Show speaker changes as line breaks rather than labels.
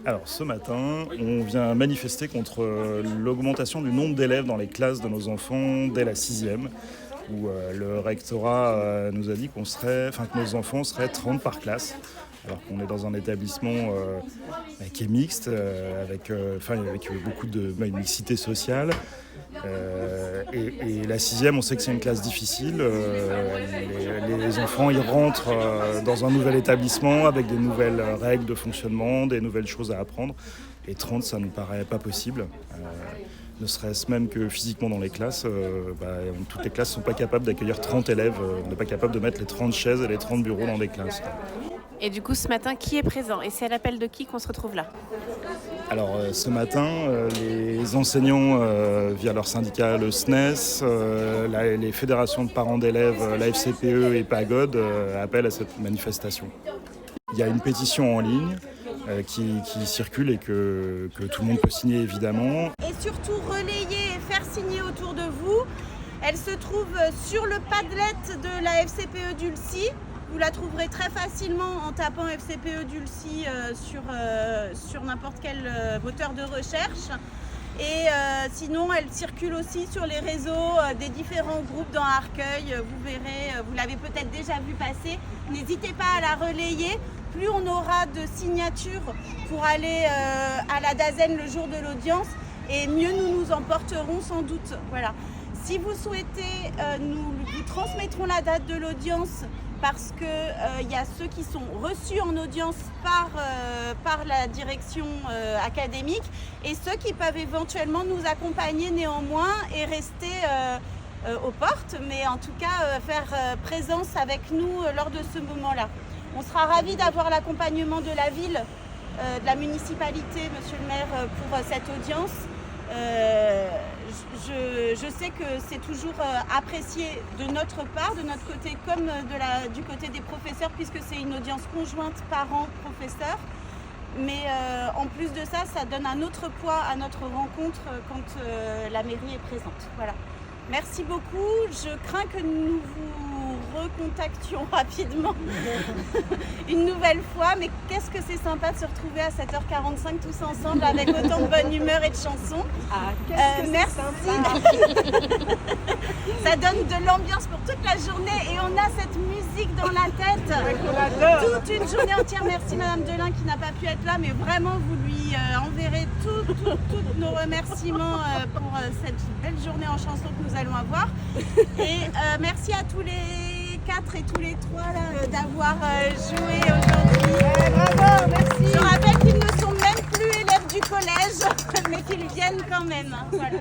Alors ce matin, on vient manifester contre l'augmentation du nombre d'élèves dans les classes de nos enfants dès la 6e, où le rectorat nous a dit que nos enfants seraient 30 par classe, alors qu'on est dans un établissement qui est mixte, avec beaucoup de mixité sociale. Et la 6e, on sait que c'est une classe difficile. Les enfants, ils rentrent dans un nouvel établissement avec des nouvelles règles de fonctionnement, des nouvelles choses à apprendre. Et 30, ça ne nous paraît pas possible. Ne serait-ce même que physiquement dans les classes, toutes les classes ne sont pas capables d'accueillir 30 élèves. On n'est pas capable de mettre les 30 chaises et les 30 bureaux dans des classes.
Et du coup, ce matin, qui est présent? Et c'est à l'appel de qui qu'on se retrouve là?
Alors ce matin, les enseignants, via leur syndicat, le SNES, les fédérations de parents d'élèves, la FCPE et PAGOD, appellent à cette manifestation. Il y a une pétition en ligne qui circule et que tout le monde peut signer évidemment.
Et surtout relayer et faire signer autour de vous. Elle se trouve sur le Padlet de la FCPE d'Ulcy. Vous la trouverez très facilement en tapant FCPE d'Ulcy sur n'importe quel moteur de recherche. Et sinon, elle circule aussi sur les réseaux des différents groupes dans Arcueil. Vous verrez, vous l'avez peut-être déjà vu passer. N'hésitez pas à la relayer. Plus on aura de signatures pour aller à la DAZEN le jour de l'audience, et mieux nous nous en porterons sans doute. Voilà. Si vous souhaitez, nous vous transmettrons la date de l'audience, parce qu'il y a ceux qui sont reçus en audience par la direction académique, et ceux qui peuvent éventuellement nous accompagner néanmoins et rester aux portes, mais en tout cas faire présence avec nous lors de ce moment-là. On sera ravis d'avoir l'accompagnement de la ville, de la municipalité, monsieur le maire, pour cette audience. Je sais que c'est toujours apprécié de notre part, de notre côté, comme du côté des professeurs, puisque c'est une audience conjointe parents-professeurs. Mais en plus de ça, ça donne un autre poids à notre rencontre quand la mairie est présente. Voilà. Merci beaucoup. Je crains que nous vous recontactions rapidement une nouvelle fois, mais qu'est-ce que c'est sympa de se retrouver à 7h45 tous ensemble avec autant de bonne humeur et de chansons. Merci. Ça donne de l'ambiance pour toute la journée et on a cette musique dans la tête toute une journée entière. Merci Madame Delin qui n'a pas pu être là, mais vraiment vous lui enverrez tous nos remerciements pour cette belle journée en chanson que nous allons avoir. Et merci à tous les 4 et tous les 3 d'avoir joué aujourd'hui. Bravo, merci. Je rappelle qu'ils ne sont même plus élèves du collège, mais qu'ils viennent quand même. Voilà.